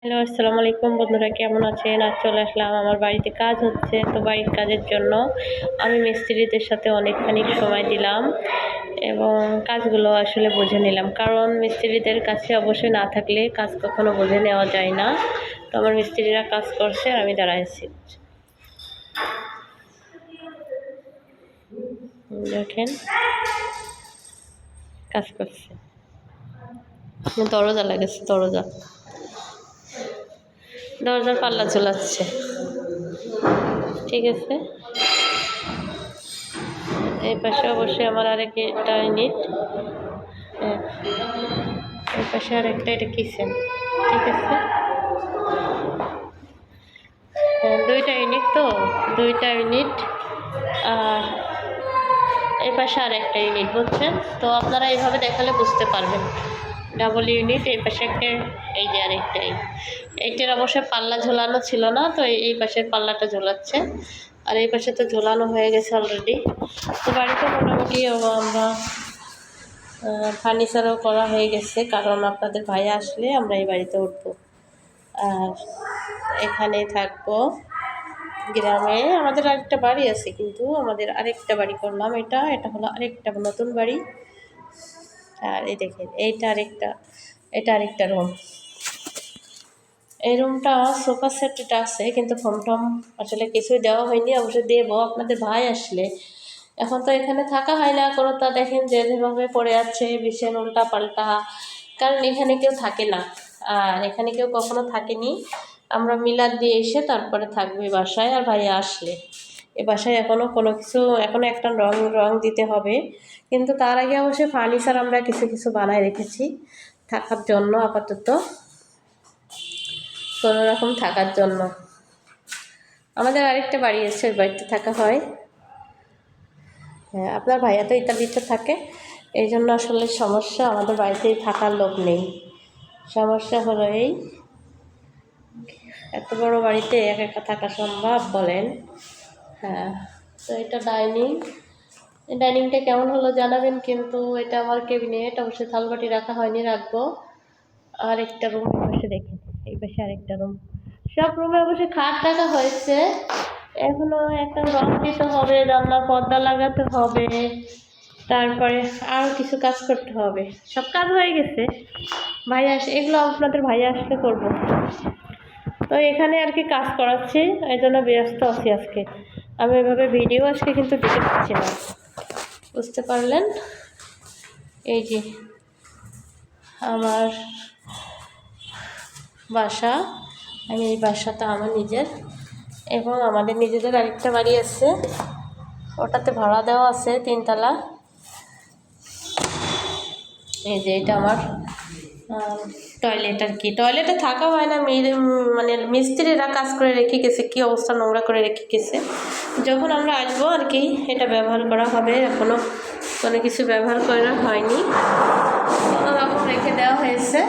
Hello, আসসালামু আলাইকুম বন্ধুরা, কেমন আছেন? আজ চলে আসলাম, আমার বাড়িতে কাজ হচ্ছে, তো বাড়ির কাজের জন্য আমি মিস্ত্রিদের সাথে অনেকখানি সময় দিলাম এবং কাজগুলো আসলে বুঝে নিলাম, কারণ মিস্ত্রিদের কাছে অবশ্যই না থাকলে কাজ কখনো বুঝে নেওয়া যায় না। তো আমার মিস্ত্রিরা কাজ করছে আর আমি দাঁড়াইছি, দেখেন কাজ করছে। দরজা লাগাচ্ছে, দরজার পাল্লা ঝোলাচ্ছে, ঠিক আছে। এই পাশে অবশ্যই আমার আরেকটা ইউনিট, এই পাশে আরেকটা, এটা কিচেন, ঠিক আছে। দুইটা ইউনিট, তো দুইটা ইউনিট, আর এই পাশে আরেকটা ইউনিট, বুঝছেন? তো আপনারা এইভাবে দেখালে বুঝতে পারবেন। ডাবল ইউনিট, এই পাশে একটা, এই যে আরেকটাই। এইটার অবশ্যই পাল্লা ঝোলানো ছিল না, তো এই পাশের পাল্লাটা ঝোলাচ্ছে, আর এই পাশে তো ঝোলানো হয়ে গেছে অলরেডি। তো বাড়িতে মোটামুটি আমরা ফার্নিচারও করা হয়ে গেছে, কারণ আপনাদের ভাই আসলে আমরা এই বাড়িতে উঠবো আর এখানে থাকবো। গ্রামে আমাদের আরেকটা বাড়ি আছে, কিন্তু আমাদের আরেকটা বাড়ি করলাম, এটা হলো আরেকটা নতুন বাড়ি। আর এই দেখেন, এটা আরেকটা রুম। এই রুমটা সোফা সেট এটা আছে, কিন্তু ফোন টম আসলে কিছুই দেওয়া হয়নি, অবশ্যই দেবো আপনাদের ভাই আসলে। এখন তো এখানে থাকা হয় না কোনো, তা দেখেন যেভাবে পড়ে আছে বিছানা উল্টা পাল্টা, কারণ এখানে কেউ থাকে না, আর এখানে কেউ কখনো থাকেনি। আমরা মিলাদ দিয়ে এসে তারপরে থাকবো এই বাসায়, আর ভাইয়া আসলে। এ বাসায় এখনও কোনো কিছু, এখনও একটা রং দিতে হবে, কিন্তু তার আগে অবশ্যই ফার্নিচার আমরা কিছু কিছু বানায় রেখেছি থাকার জন্য, আপাতত কোনো রকম থাকার জন্য। আমাদের আরেকটা বাড়ি আছে, ওই বাড়িতে থাকা হয়। হ্যাঁ, আপনার ভাইয়া তো ইতালিতে থাকে, এই জন্য আসলে সমস্যা, আমাদের বাড়িতেই থাকার লোক নেই। সমস্যা হলো এই, এত বড় বাড়িতে একা একা থাকা সম্ভব বলেন? হ্যাঁ, তো এটা ডাইনিংটা কেমন হলো জানাবেন, কিন্তু এটা আমার ক্যাবিনেট, অবশ্যই থালবাটি রাখা হয়নি, রাখবো। আর একটা রুম এই পাশে দেখেন, এই পাশে আরেকটা রুম। সব রুমে অবশ্যই খাট রাখা হয়েছে, এখনো একটা রং দিতে হবে, রান্নার পর্দা লাগাতে হবে, তারপরে আরও কিছু কাজ করতে হবে। সব কাজ হয়ে গেছে, এগুলো আপনাদের ভাইয়া আসলে করবো। তো এখানে আর কি কাজ করাচ্ছি, এই জন্য ব্যস্ত আছি আজকে। আমি এভাবে ভিডিও আজকে কিন্তু দিতে পারছি না, বুঝতে পারলেন? এই যে আমার বাসা, আমি এই বাসাটা আমার নিজের, এবং আমাদের নিজেদের আরেকটা বাড়ি আছে, ওটাতে ভাড়া দেওয়া আছে 3 তলা। এই যে এটা আমার টয়লেট, আর কি টয়লেটে থাকা হয় না, মানে মিস্ত্রিরা কাজ করে রেখে গেছে, কী অবস্থা, নোংরা করে রেখে গেছে। যখন আমরা আসবো আর কি এটা ব্যবহার করা হবে, এখনও কোনো কিছু ব্যবহার করা হয়নি, কোনো রকম রেখে দেওয়া হয়েছে,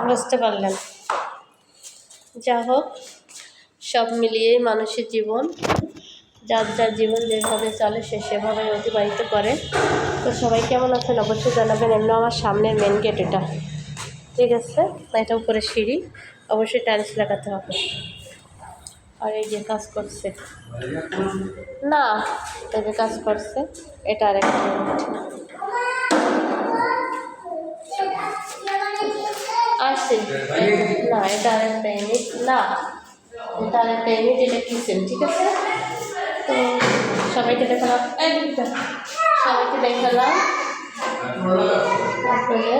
বুঝতে পারলেন? যা হোক, সব মিলিয়েই মানুষের জীবন, যার জীবন যেভাবে চলে সে সেভাবে অতিবাহিত করে। তো সবাই কেমন আছেন অবশ্যই জানাবেন। এমনি আমার সামনের মেন গেট এটা, ঠিক আছে, এটা উপরে সিঁড়ি, অবশ্যই টাইলস লাগাতে হবে। আর এই যে কাজ করছে না, এই যে কাজ করছে, এটা আরেকটা আসছে না, এটা আরেকটা ইউনিট না, এটা আরেকটা ইউনিট, এটা কিচেন, ঠিক আছে। তো সবাইকে দেখালাম, তারপরে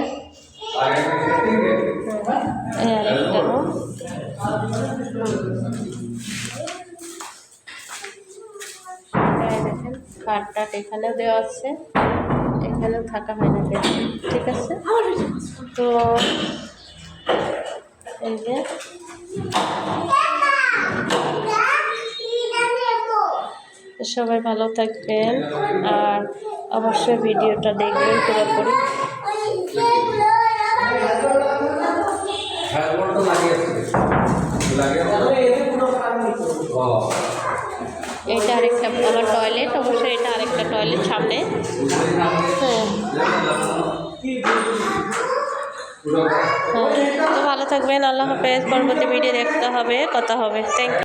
এই আরেকটা রুম, দেখেন খাটটা এখানেও দেওয়া আছে, এখানেও থাকা হয় না, ঠিক আছে। তো এই যে সবাই ভালো থাকবেন, আর অবশ্যই ভিডিওটা দেখবেন পুরোপুরি। এটা আরেকটা আমার টয়লেট, অবশ্যই এটা আরেকটা টয়লেট সামনে। হ্যাঁ, তো ভালো থাকবেন, আল্লাহ হাফেজ। পরবর্তী ভিডিও দেখতে হবে, কথা হবে। Thank you.